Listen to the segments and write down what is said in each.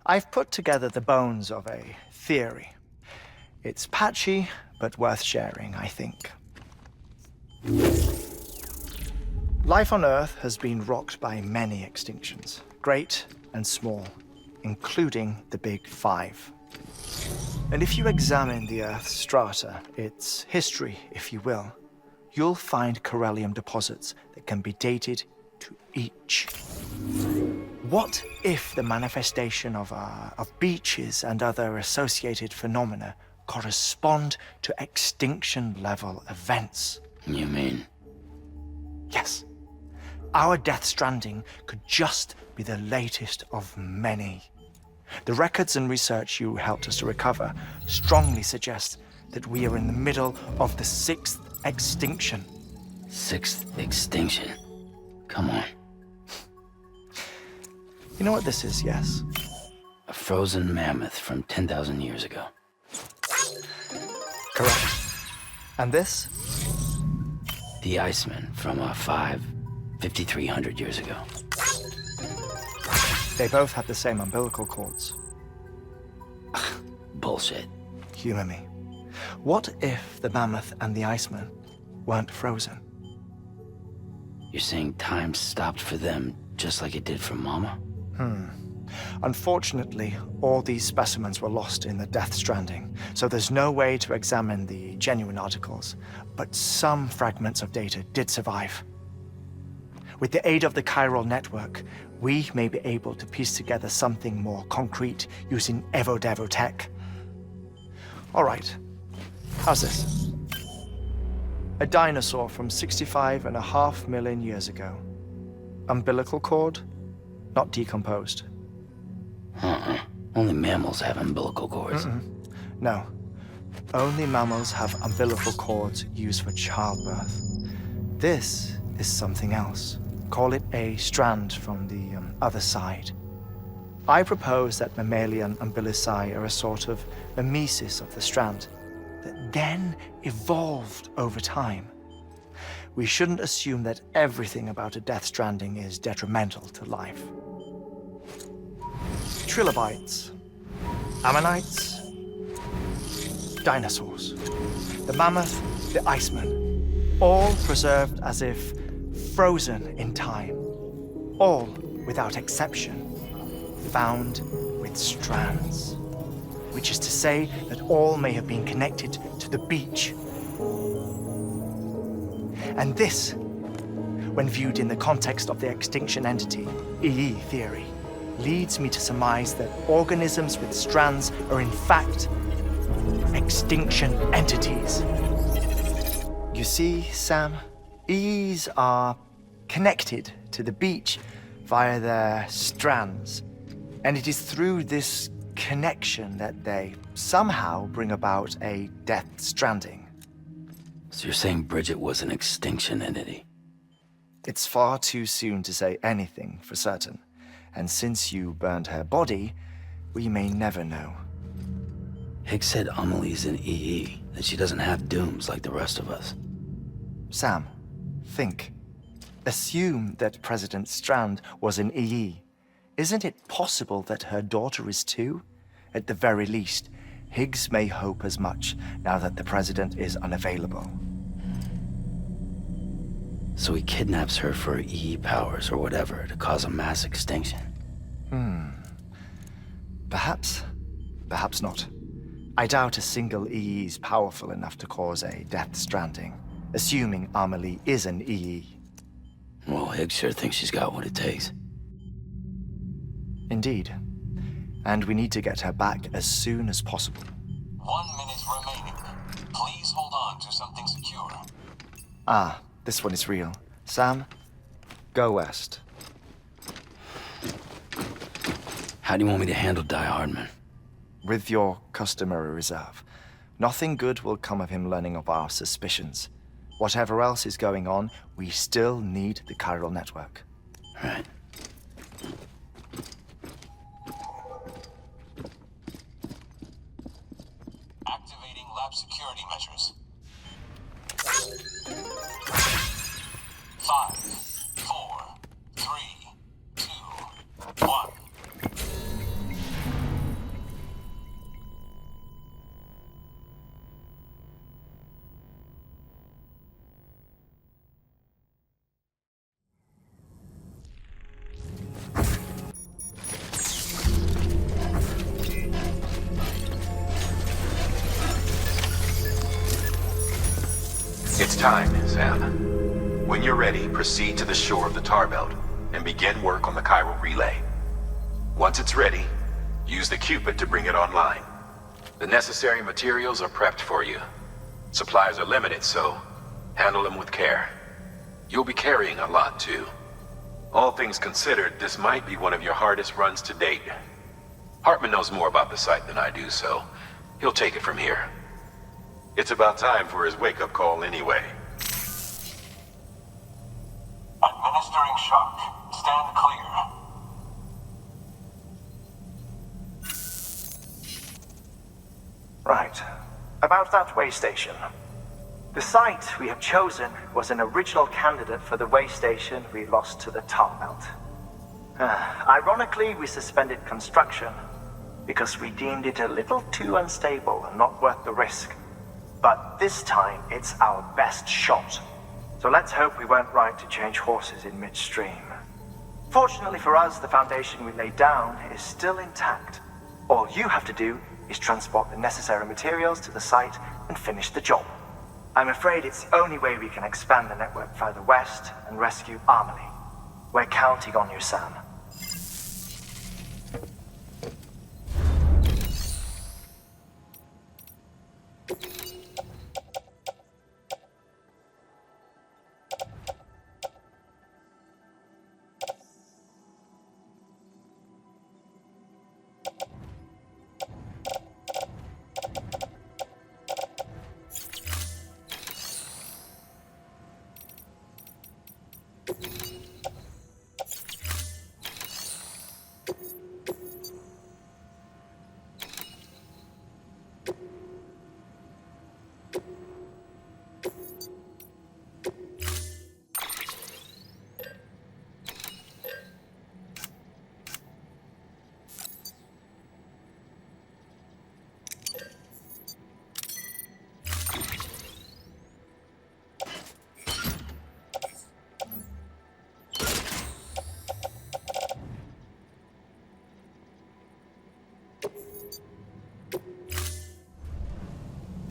I've put together the bones of a theory. It's patchy, but worth sharing, I think. Life on Earth has been rocked by many extinctions, great and small, including the Big Five. And if you examine the Earth's strata, its history, if you will, you'll find corallium deposits that can be dated to each. What if the manifestation of beaches and other associated phenomena correspond to extinction-level events? You mean? Yes. Our Death Stranding could just be the latest of many. The records and research you helped us to recover strongly suggest that we are in the middle of the sixth extinction. Sixth extinction? Come on. You know what this is, yes? A frozen mammoth from 10,000 years ago. Correct. And this? The Iceman from 5,300 years ago. They both have the same umbilical cords. Bullshit. Humor me. What if the mammoth and the Iceman weren't frozen? You're saying time stopped for them just like it did for Mama? Unfortunately, all these specimens were lost in the Death Stranding, so there's no way to examine the genuine articles, but some fragments of data did survive. With the aid of the chiral network, we may be able to piece together something more concrete using Evo-Devo tech. All right, how's this? A dinosaur from 65.5 million years ago. Umbilical cord, not decomposed. Only mammals have umbilical cords. No, only mammals have umbilical cords used for childbirth. This is something else. Call it a strand from the other side. I propose that mammalian umbilici are a sort of mimesis of the strand that then evolved over time. We shouldn't assume that everything about a Death Stranding is detrimental to life. Trilobites, ammonites, dinosaurs, the mammoth, the Iceman, all preserved as if frozen in time, all without exception, found with strands, which is to say that all may have been connected to the beach. And this, when viewed in the context of the extinction entity, EE theory, leads me to surmise that organisms with strands are in fact extinction entities. You see, Sam, EEs are connected to the beach via their strands, and it is through this connection that they somehow bring about a Death Stranding. So you're saying Bridget was an extinction entity? It's far too soon to say anything for certain, and since you burned her body, we may never know. Higgs said Amelie's an EE, that she doesn't have dooms like the rest of us. Sam, think. Assume that President Strand was an EE. Isn't it possible that her daughter is too? At the very least, Higgs may hope as much now that the president is unavailable. So he kidnaps her for EE powers or whatever to cause a mass extinction. Perhaps. Perhaps not. I doubt a single EE is powerful enough to cause a Death Stranding, assuming Amelie is an EE. Well, Higgs sure thinks she's got what it takes. Indeed. And we need to get her back as soon as possible. 1 minute remaining. Please hold on to something secure. Ah, this one is real. Sam, go west. How do you want me to handle Die Hardman? With your customary reserve. Nothing good will come of him learning of our suspicions. Whatever else is going on, we still need the chiral network. Right. Activating lab security measures. 5, 4, 3, 2, 1. time, Sam. When you're ready, proceed to the shore of the tar belt and begin work on the chiral relay. Once it's ready, use the Cupid to bring it online. The necessary materials are prepped for you. Supplies are limited, so handle them with care. You'll be carrying a lot, too. All things considered, this might be one of your hardest runs to date. Hartman knows more about the site than I do, so he'll take it from here. It's about time for his wake-up call anyway. Administering shock. Stand clear. Right. About that way station. The site we have chosen was an original candidate for the way station we lost to the tar belt. Ironically, we suspended construction because we deemed it a little too unstable and not worth the risk. But this time, it's our best shot. So let's hope we weren't right to change horses in midstream. Fortunately for us, the foundation we laid down is still intact. All you have to do is transport the necessary materials to the site and finish the job. I'm afraid it's the only way we can expand the network further west and rescue Amelie. We're counting on you, Sam.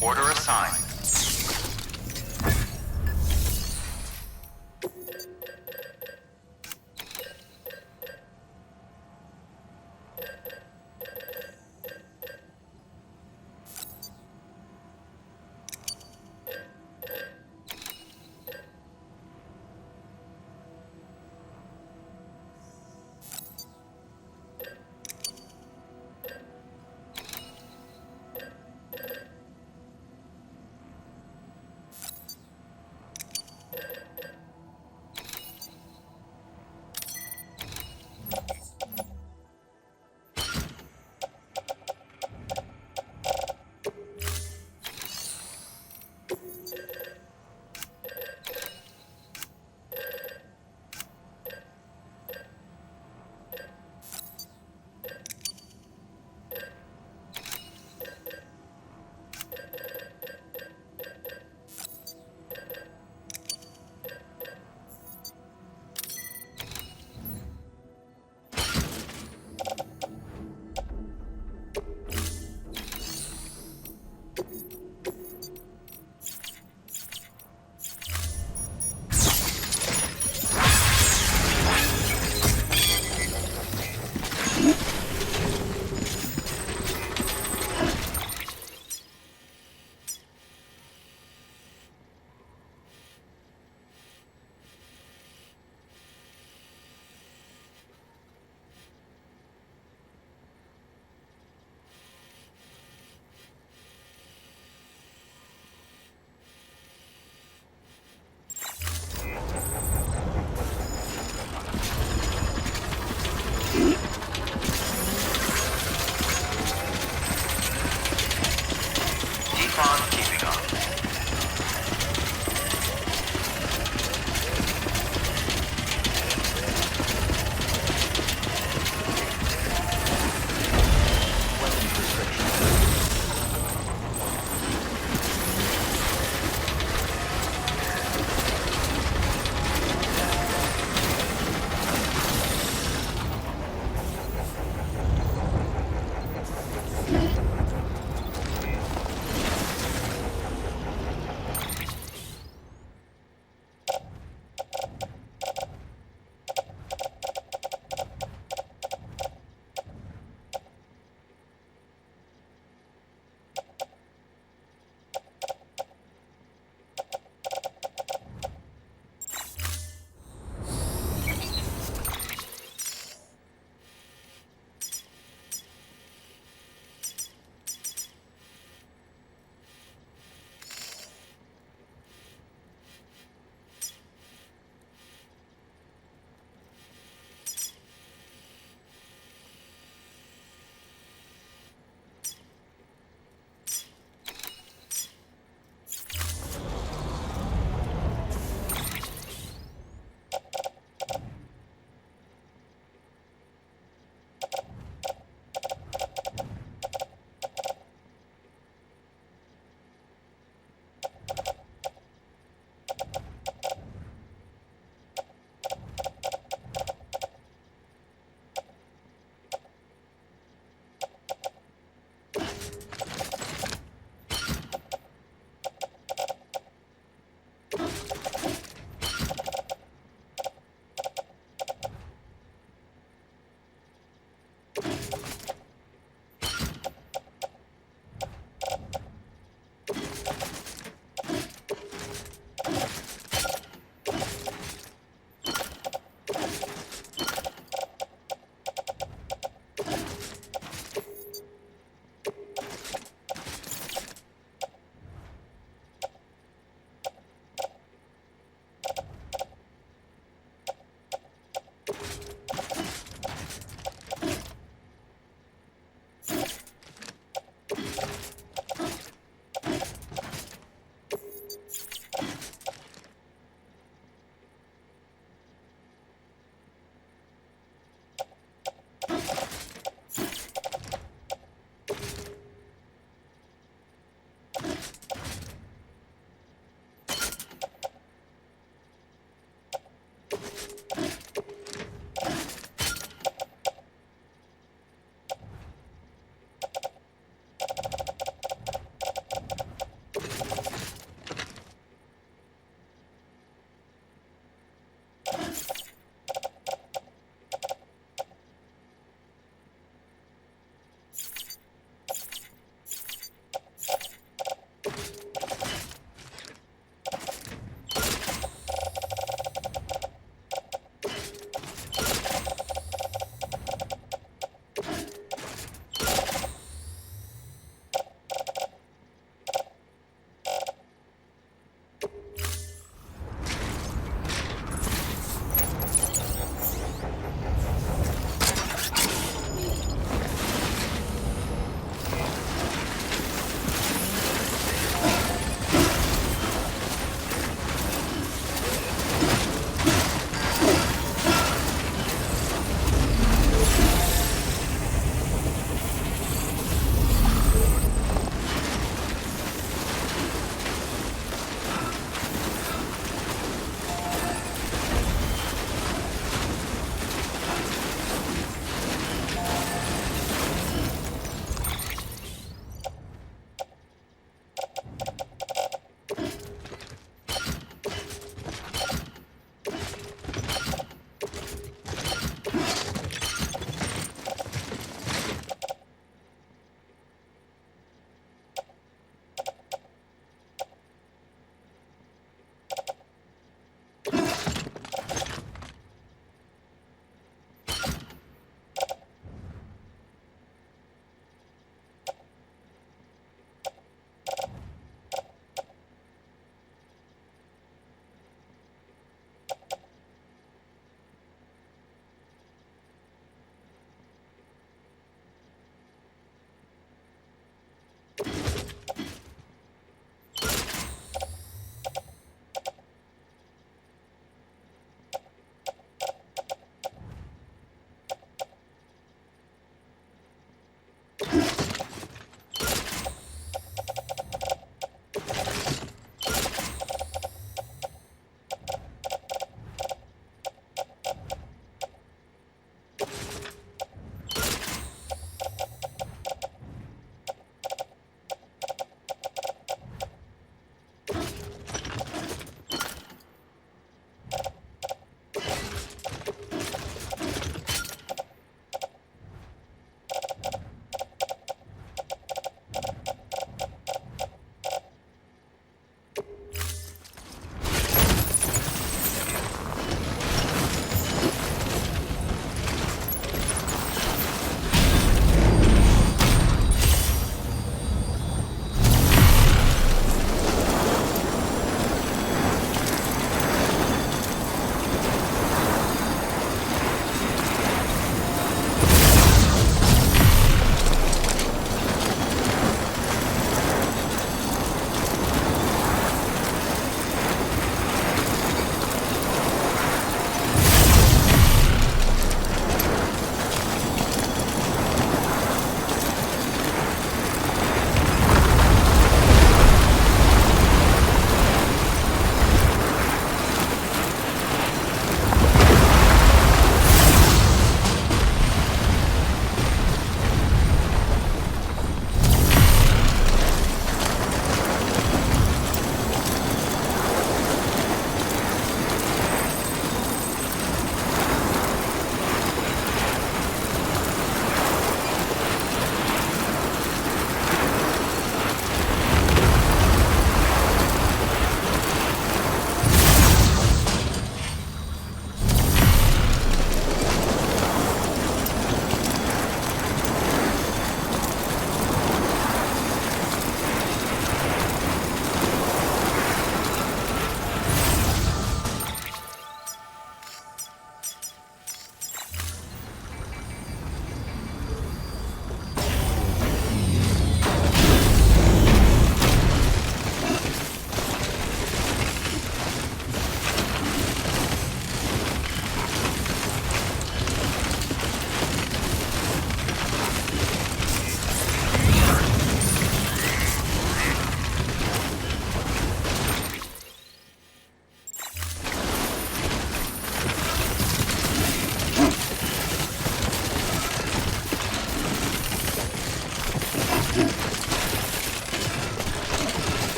Order assigned.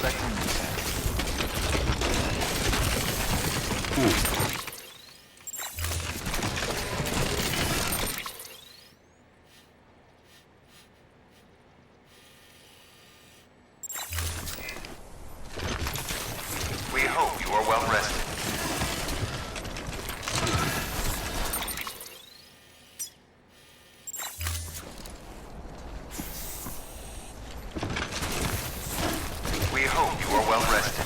expecting this. We hope you are well rested. We hope you are well rested.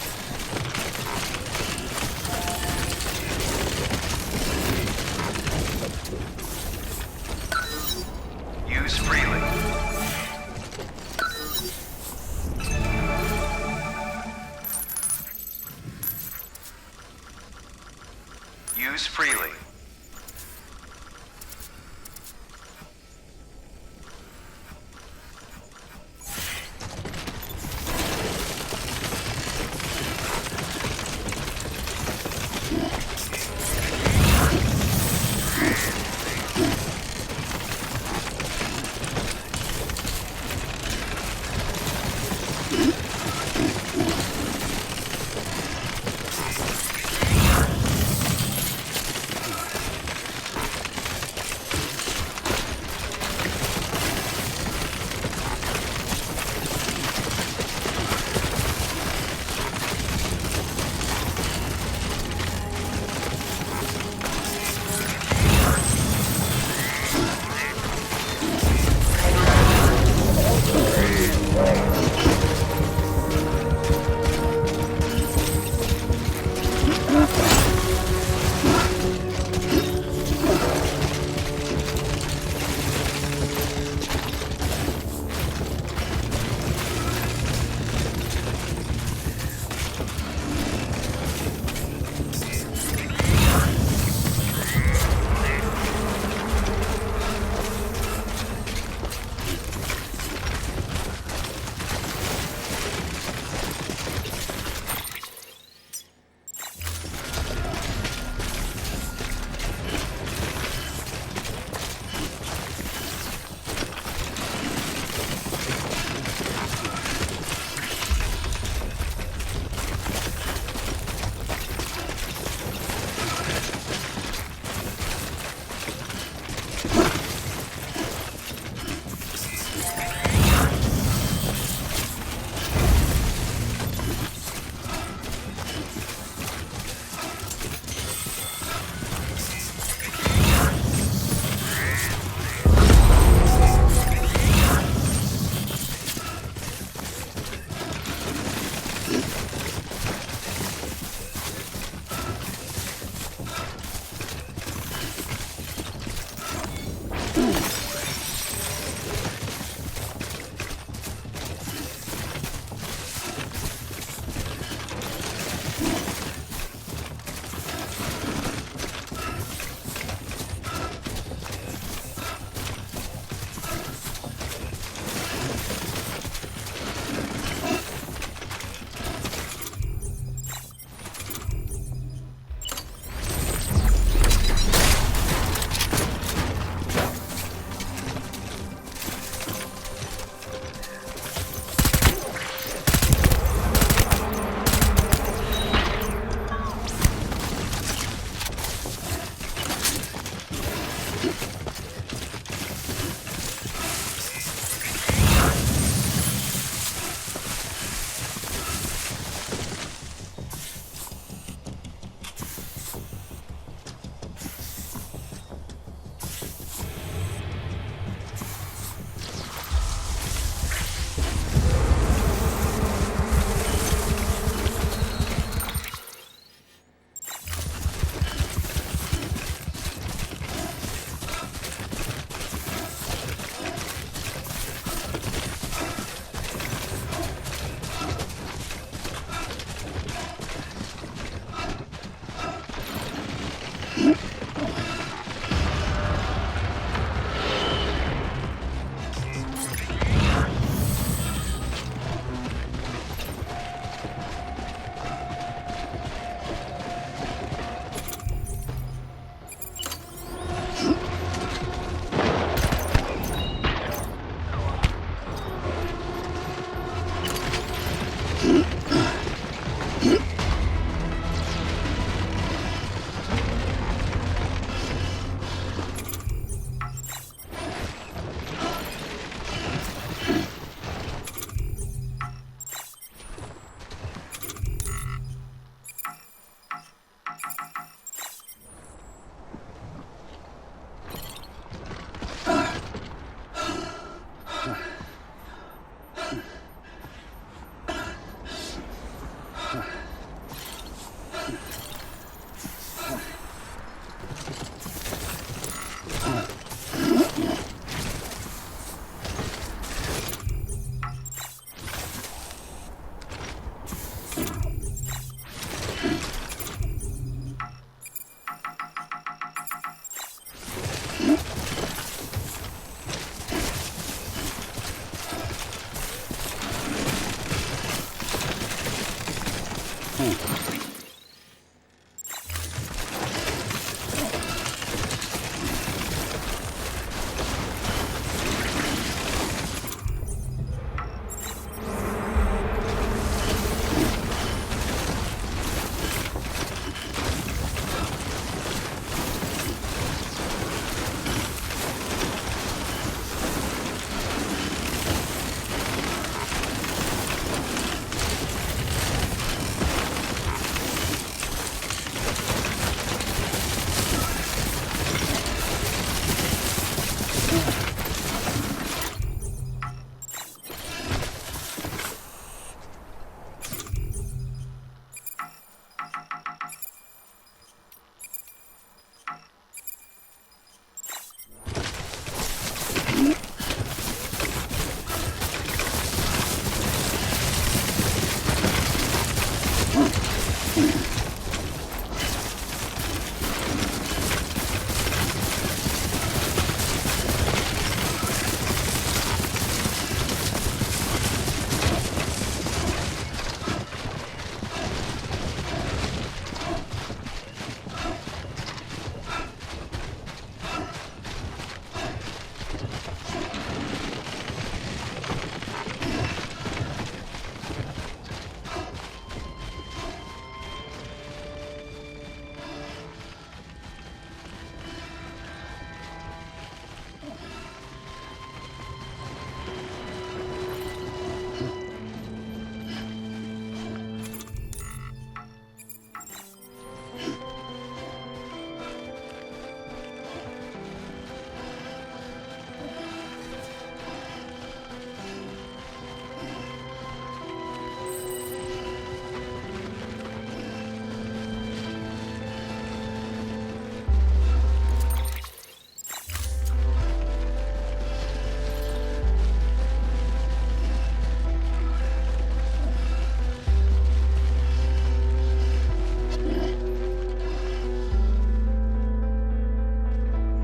Use freely. Use freely.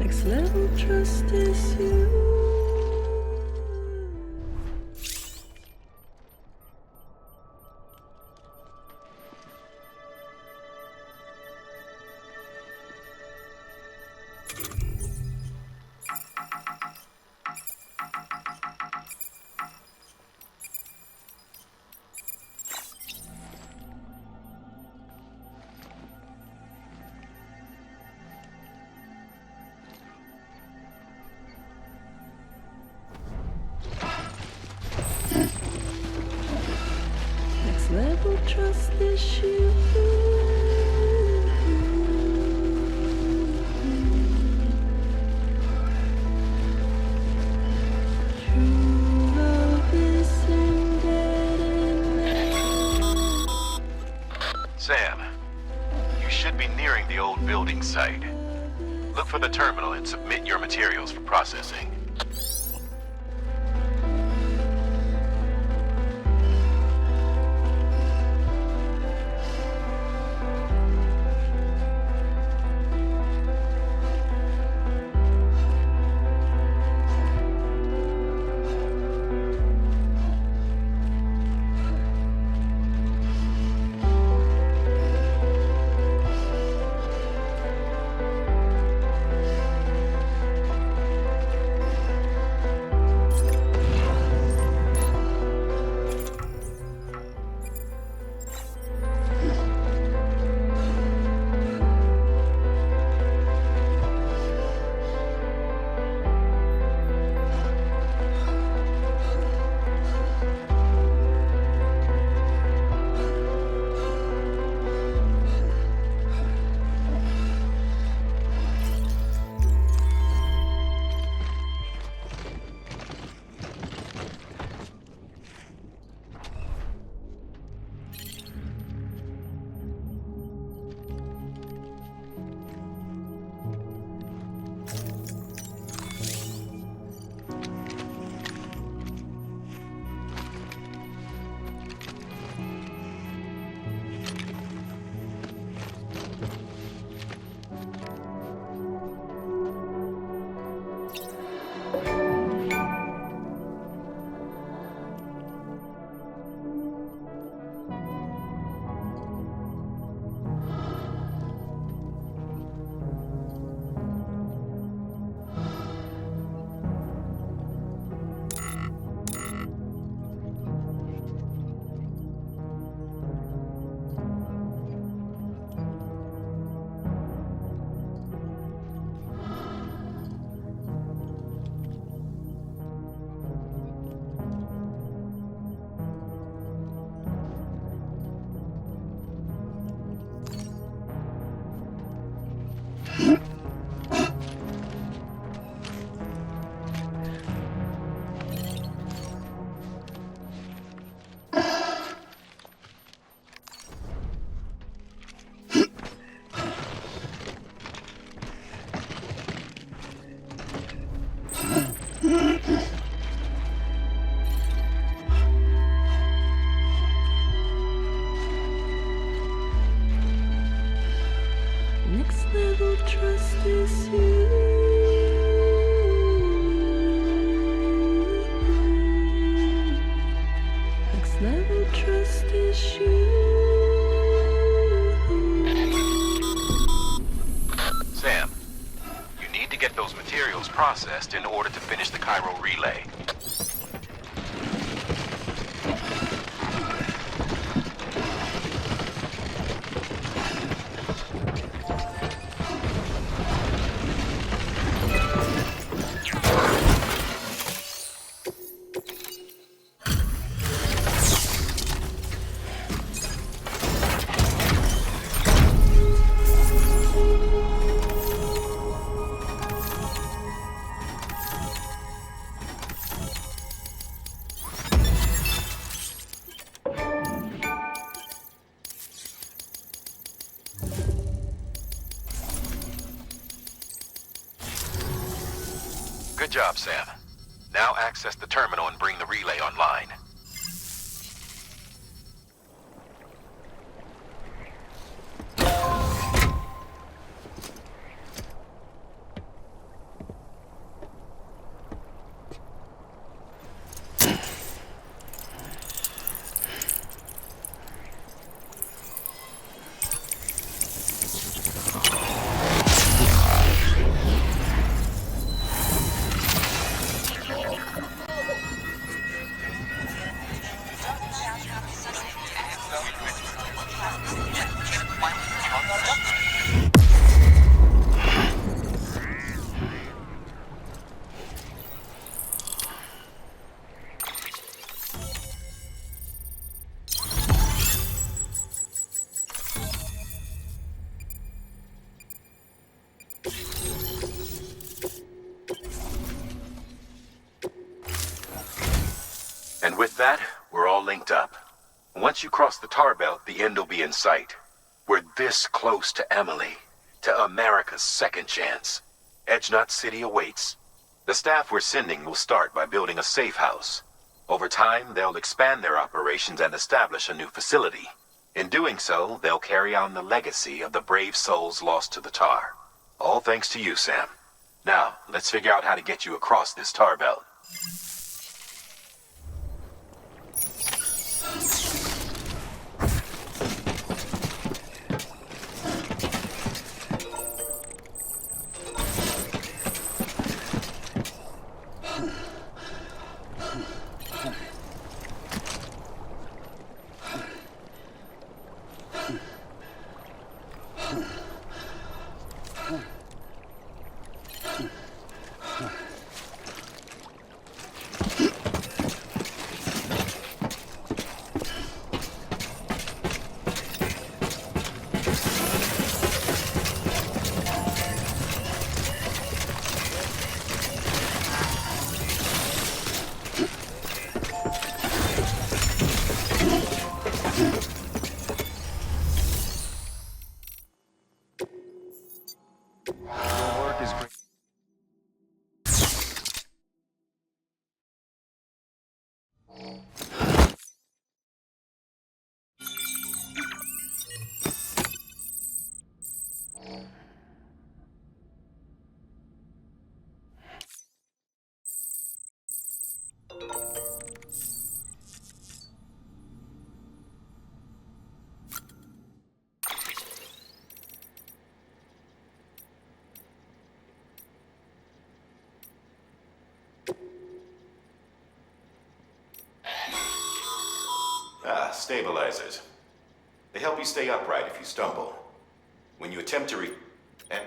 Next level trust is you. Next level trust issue. True love is in getting Sam, you should be nearing the old building site. Look for the terminal and submit your materials for processing. Next level trust is you. Next level trust is you. Sam, you need to get those materials processed in order to finish the Cairo relay. Good job, Sam. Now access the terminal and bring the relay online. And with that, we're all linked up. Once you cross the tar belt, the end will be in sight. We're this close to Emily, to America's second chance. Edgenut City awaits. The staff we're sending will start by building a safe house. Over time, they'll expand their operations and establish a new facility. In doing so, they'll carry on the legacy of the brave souls lost to the tar. All thanks to you, Sam. Now, let's figure out how to get you across this tar belt. Stabilizers. They help you stay upright if you stumble. When you attempt to and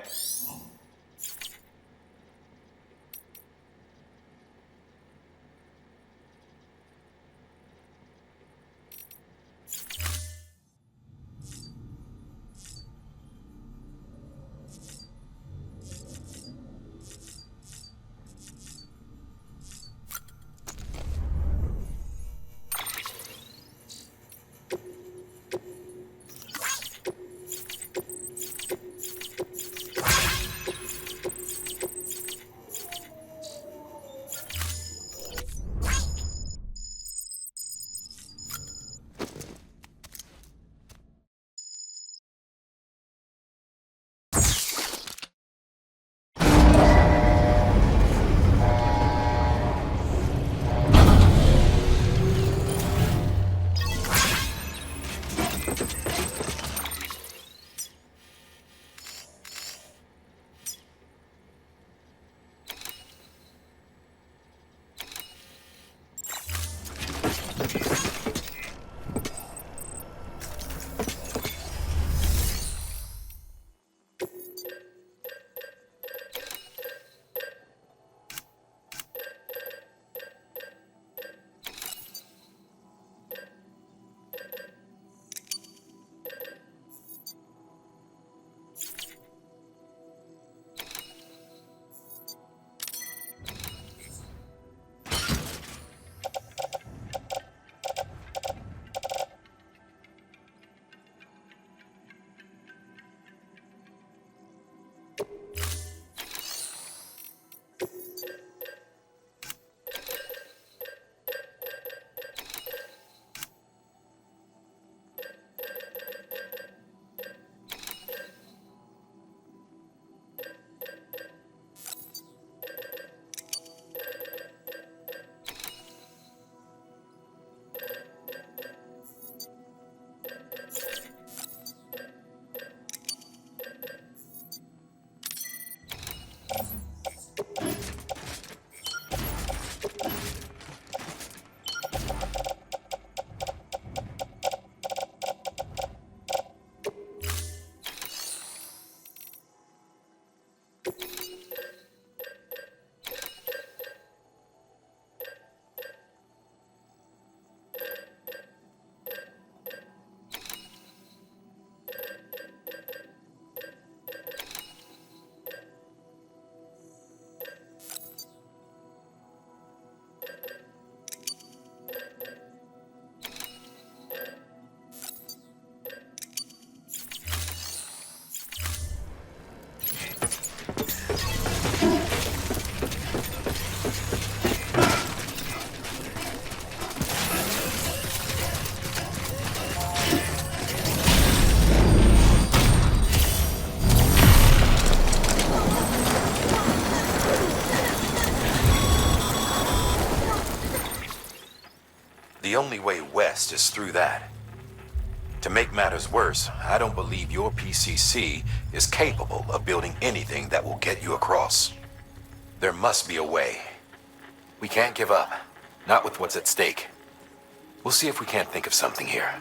only way west is through that. To make matters worse, I don't believe your PCC is capable of building anything that will get you across. There must be a way. We can't give up, not with what's at stake. We'll see if we can't think of something here.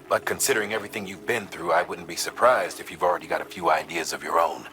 But considering everything you've been through, I wouldn't be surprised if you've already got a few ideas of your own.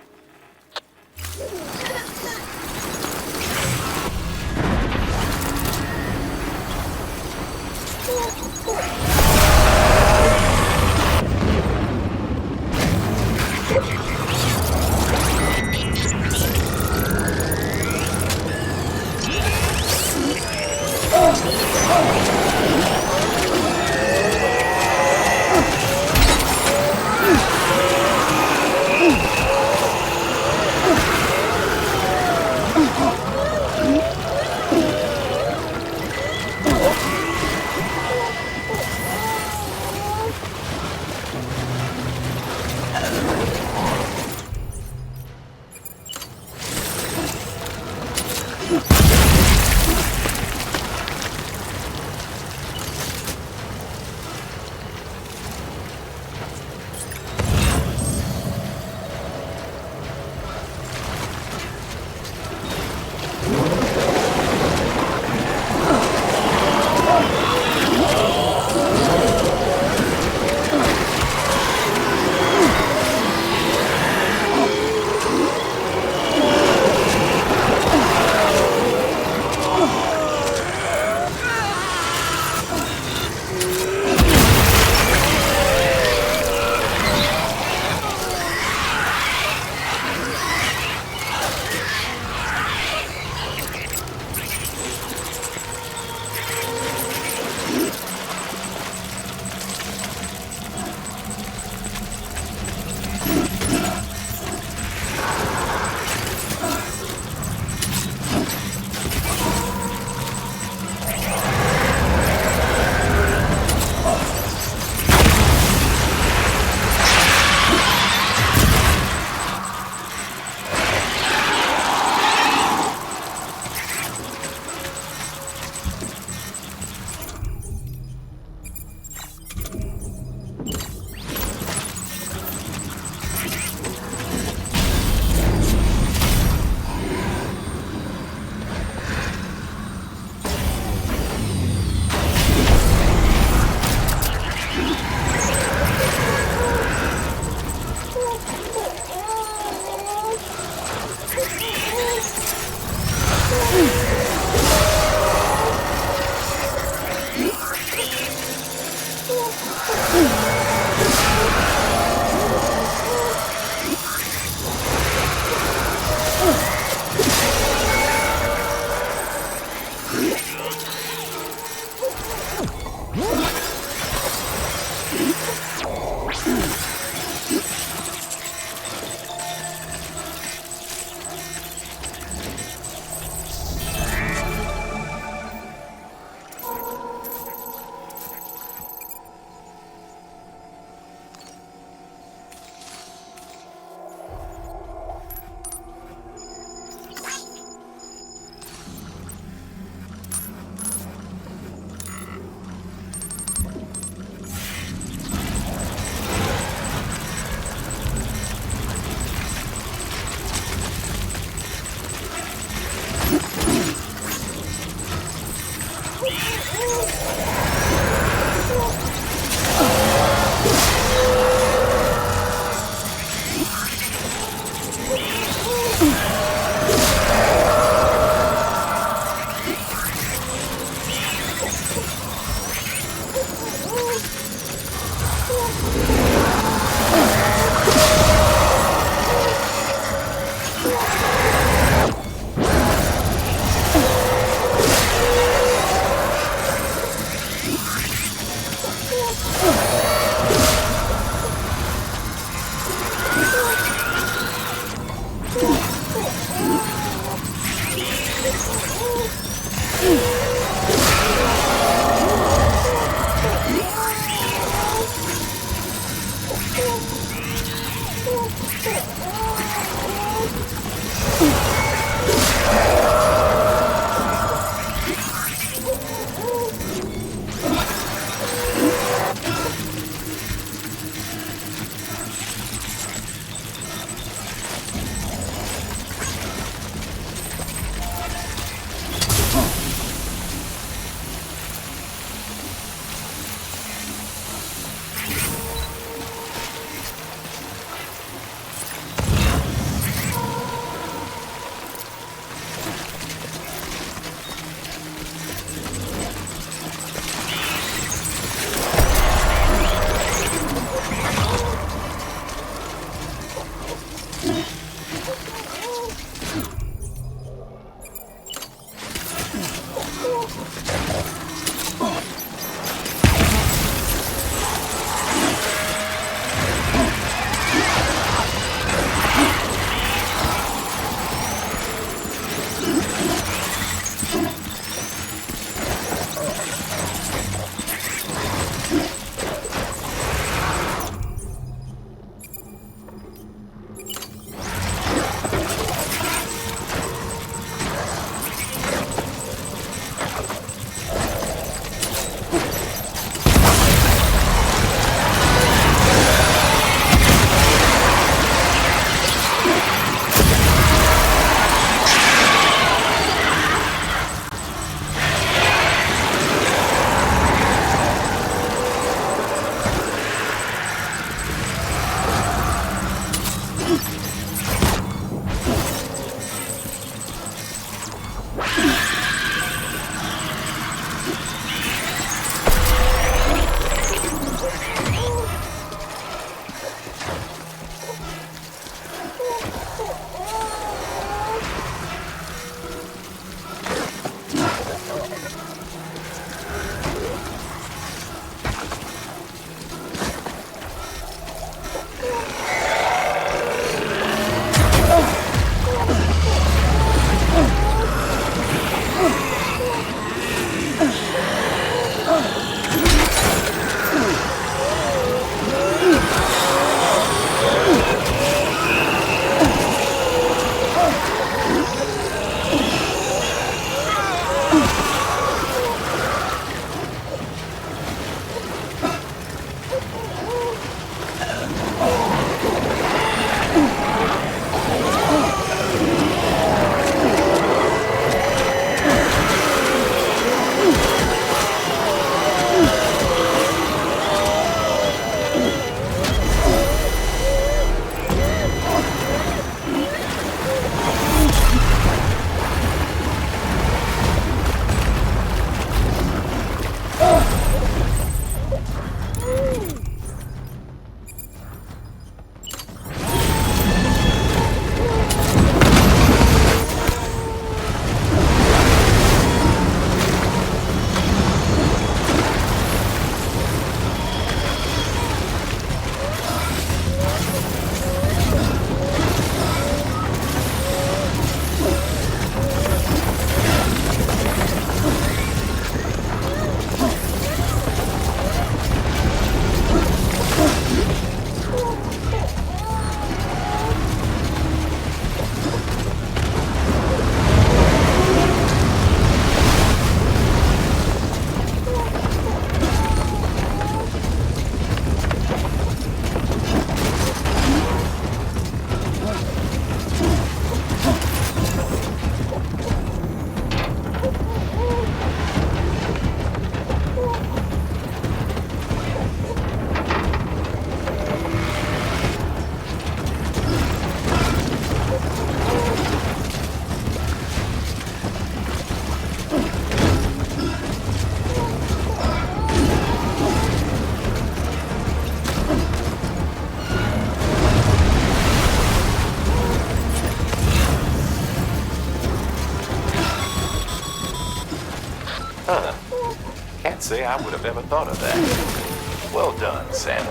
Can't say I would have ever thought of that. Well done, Sam.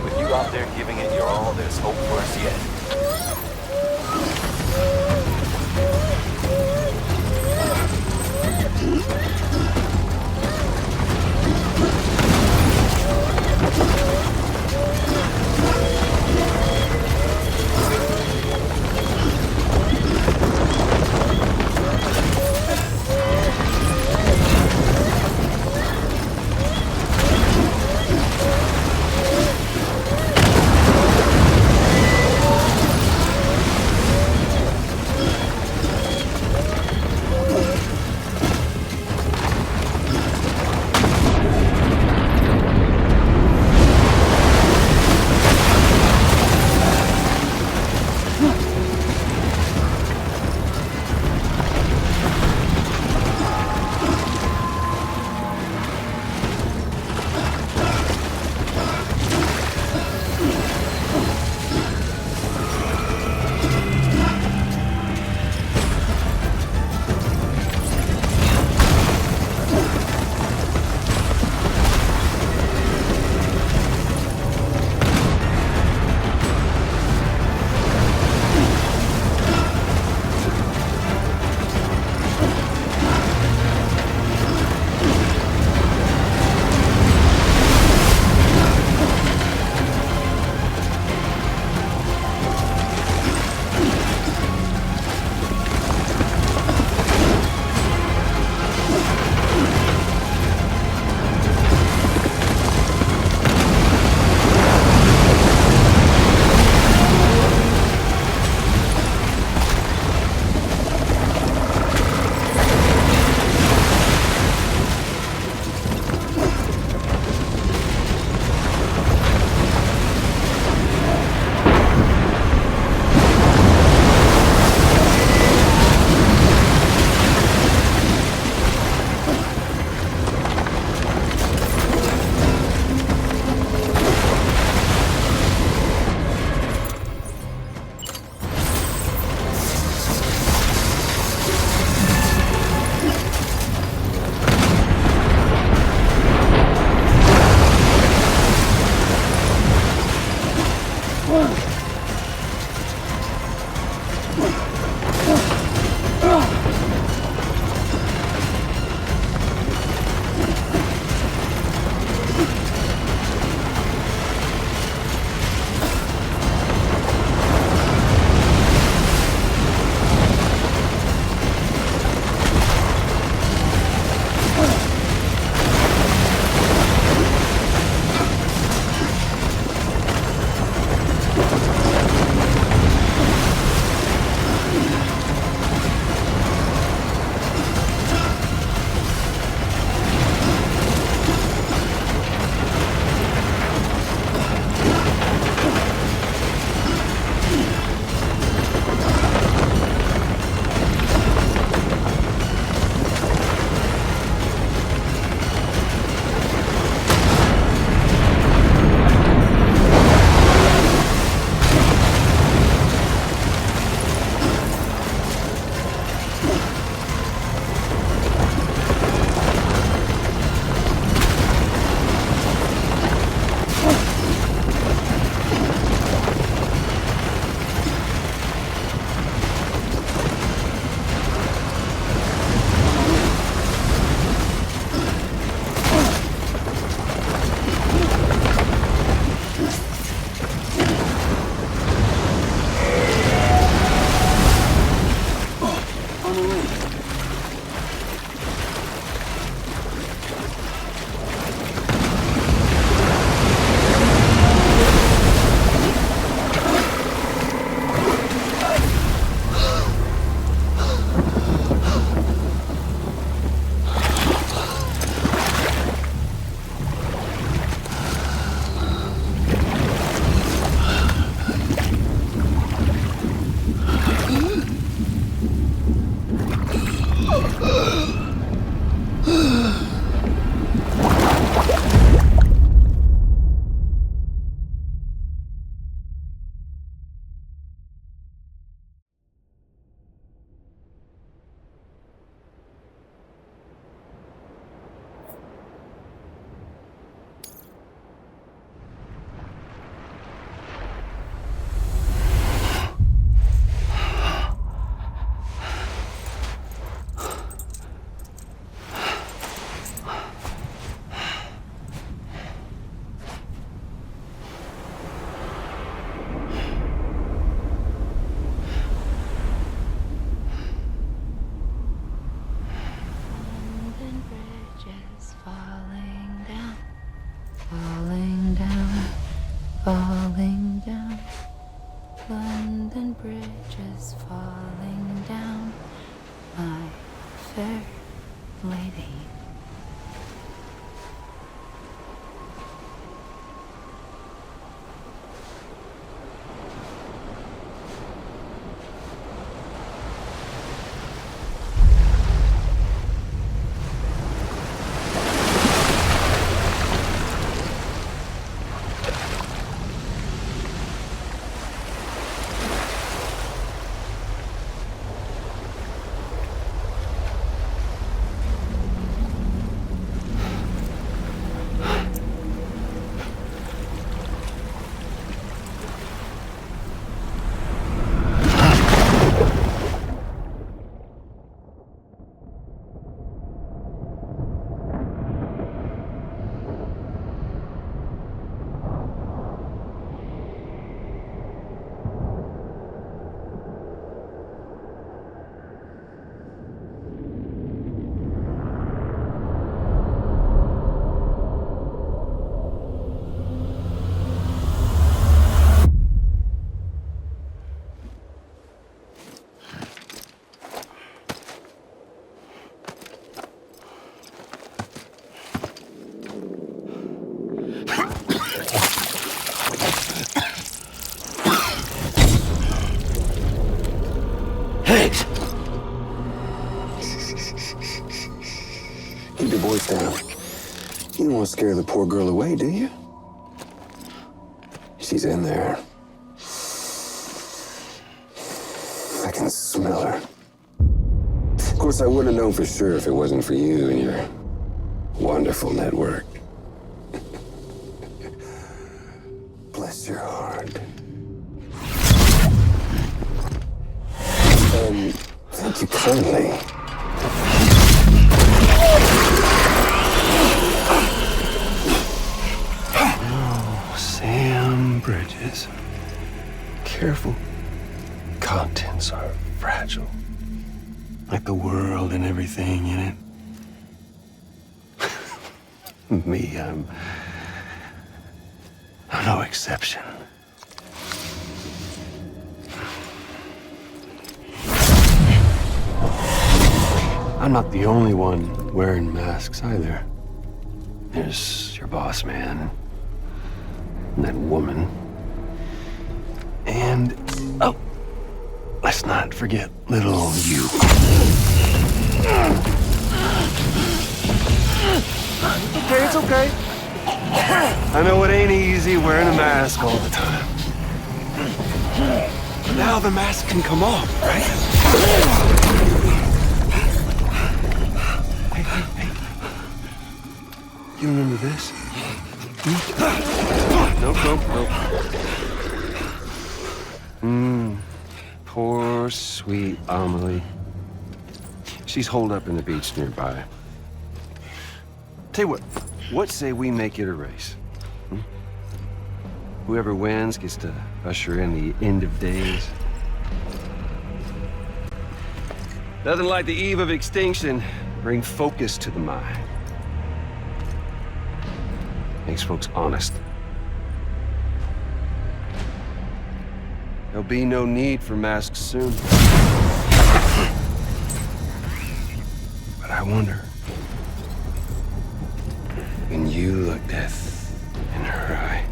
With you out there giving it your all, there's hope for us yet. scare the poor girl away, do you? She's in there. I can smell her. Of course, I wouldn't have known for sure if it wasn't for you and your wonderful network. Bless your heart. Thank you kindly. Oh, Sam Bridges. Careful. Contents are fragile. Like the world and everything in it. Me, I'm no exception. I'm not the only one wearing masks either. There's your boss man, and that woman, and, oh, let's not forget little you. Okay, it's okay. I know it ain't easy wearing a mask all the time. But now the mask can come off, right? Hey. You remember this? Nope. Poor, sweet Amelie. She's holed up in the beach nearby. Tell you what say we make it a race? Whoever wins gets to usher in the end of days. Nothing like the eve of extinction. Bring focus to the mind. Makes folks honest. There'll be no need for masks soon. But I wonder, when you look death in her eye,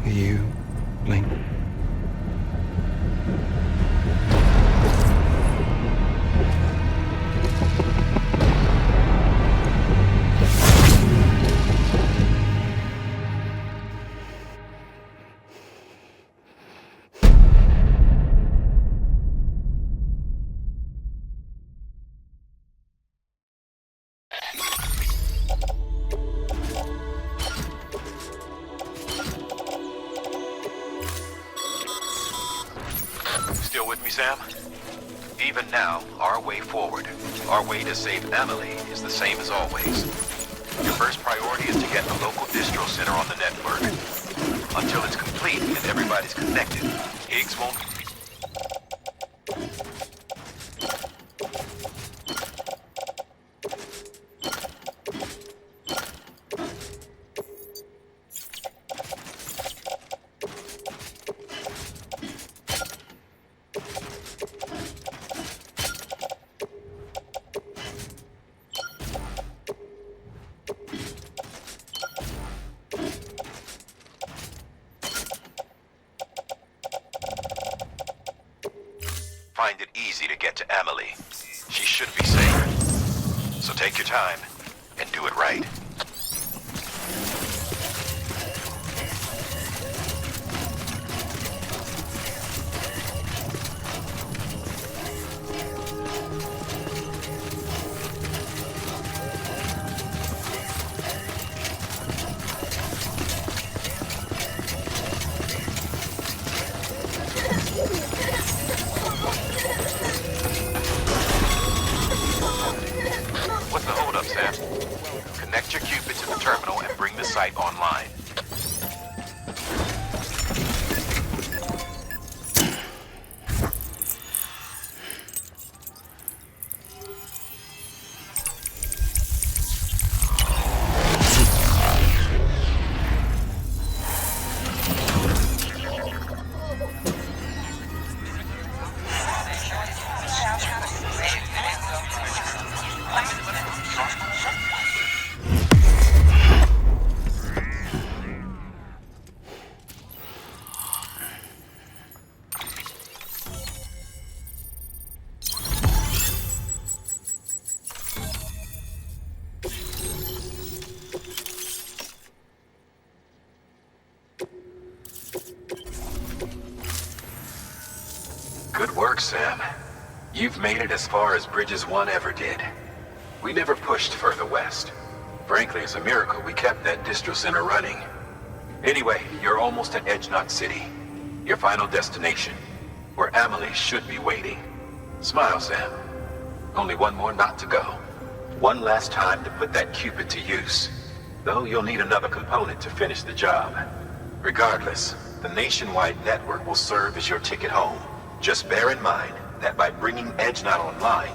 will you blink? Still with me, Sam? Even now, our way forward, our way to save Emily, is the same as always. Your first priority is to get the local distro center on the network. Until it's complete and everybody's connected, Higgs won't... Find it easy to get to Emily. She should be safe. So take your time and do it right. What's the holdup, Sam? Connect your Cupid to the terminal and bring the site online. work, Sam. You've made it as far as Bridges 1 ever did. We never pushed further west. Frankly, it's a miracle we kept that distro center running. Anyway, you're almost at Edge Knot City, your final destination, where Amelie should be waiting. Smile, Sam. Only one more knot to go. One last time to put that Cupid to use. Though you'll need another component to finish the job. Regardless, the nationwide network will serve as your ticket home. Just bear in mind that by bringing Edge Knot online,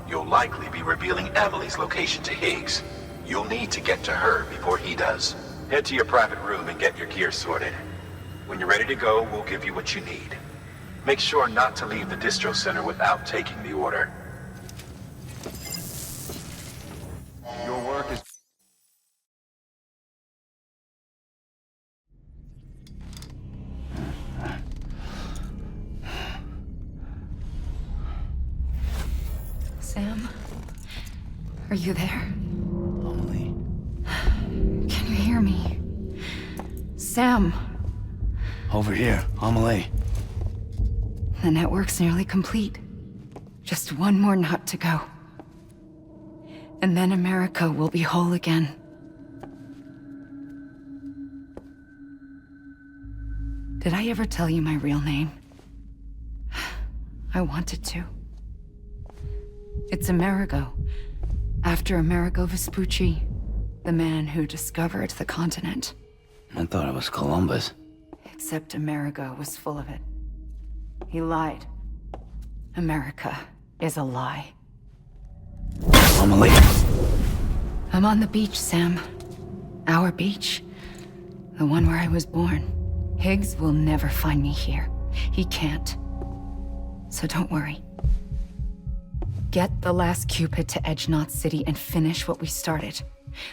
you'll likely be revealing Amelie's location to Higgs. You'll need to get to her before he does. Head to your private room and get your gear sorted. When you're ready to go, we'll give you what you need. Make sure not to leave the distro center without taking the order. Your work is... Sam? Are you there? Amelie. Can you hear me? Sam! Over here, Amelie. The network's nearly complete. Just one more knot to go. And then America will be whole again. Did I ever tell you my real name? I wanted to. It's Amerigo. After Amerigo Vespucci, the man who discovered the continent. I thought it was Columbus. Except Amerigo was full of it. He lied. America is a lie. Amelie. I'm on the beach, Sam. Our beach. The one where I was born. Higgs will never find me here. He can't. So don't worry. Get the last Cupid to Edge Knot City and finish what we started.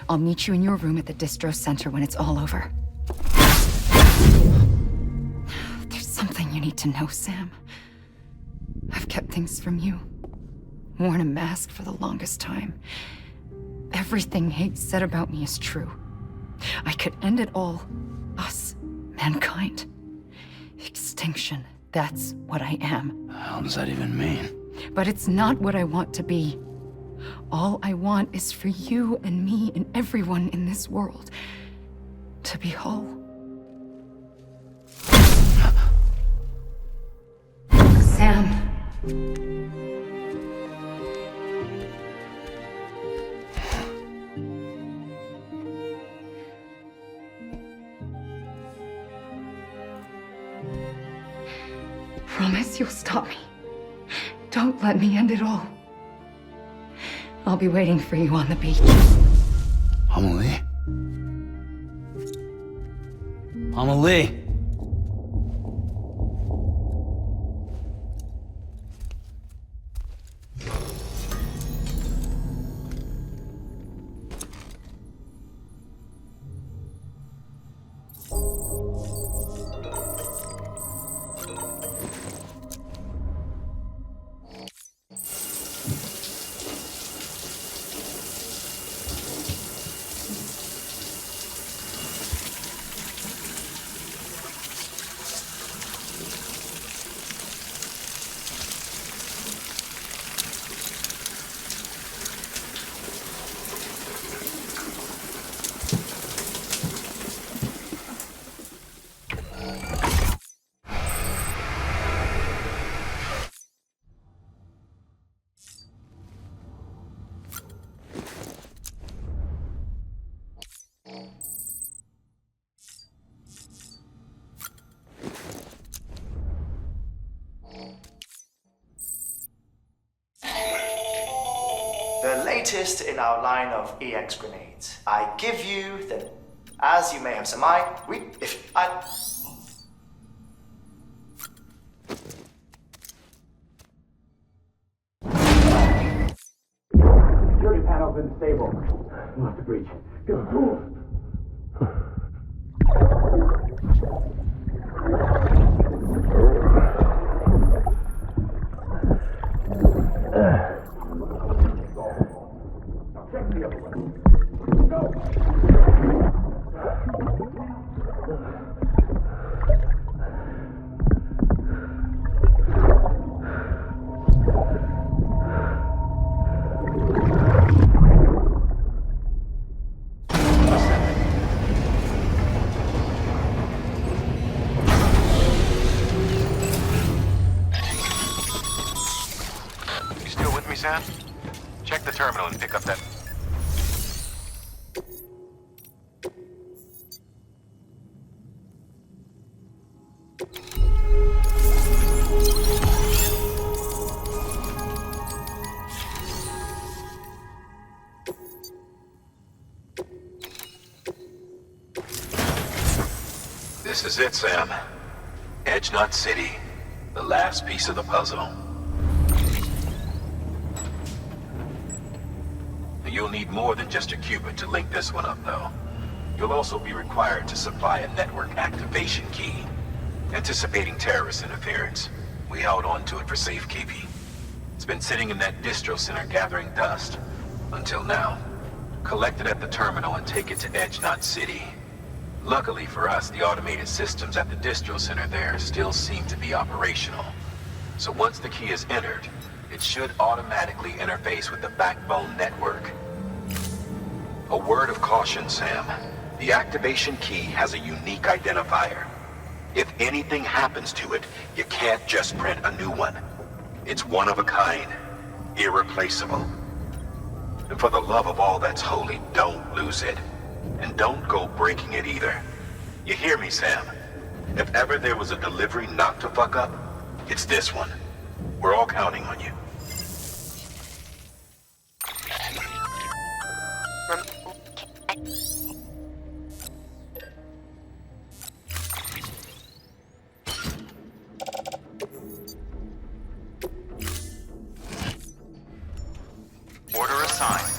I'll meet you in your room at the distro center when it's all over. There's something you need to know, Sam. I've kept things from you. Worn a mask for the longest time. Everything Higgs said about me is true. I could end it all. Us. Mankind. Extinction. That's what I am. How does that even mean? But it's not what I want to be. All I want is for you and me and everyone in this world to be whole. Sam. Promise you'll stop me. Don't let me end it all. I'll be waiting for you on the beach. Amelie? Amelie! The latest in our line of EX grenades. I give you the... As you may have surmised, Security panel's unstable. We'll have to breach. Go. Check the other one. Go! Sam? Check the terminal and pick up that... This is it, Sam. Edge Knot City. The last piece of the puzzle. You'll need more than just a qubit to link this one up, though. You'll also be required to supply a network activation key. Anticipating terrorist interference, we held on to it for safekeeping. It's been sitting in that distro center gathering dust. Until now. Collect it at the terminal and take it to Edge Knot City. Luckily for us, the automated systems at the distro center there still seem to be operational. So once the key is entered, it should automatically interface with the backbone network. A word of caution, Sam. The activation key has a unique identifier. If anything happens to it, you can't just print a new one. It's one of a kind, irreplaceable. And for the love of all that's holy, don't lose it. And don't go breaking it either. You hear me, Sam? If ever there was a delivery not to fuck up, it's this one. We're all counting on you. Order assigned.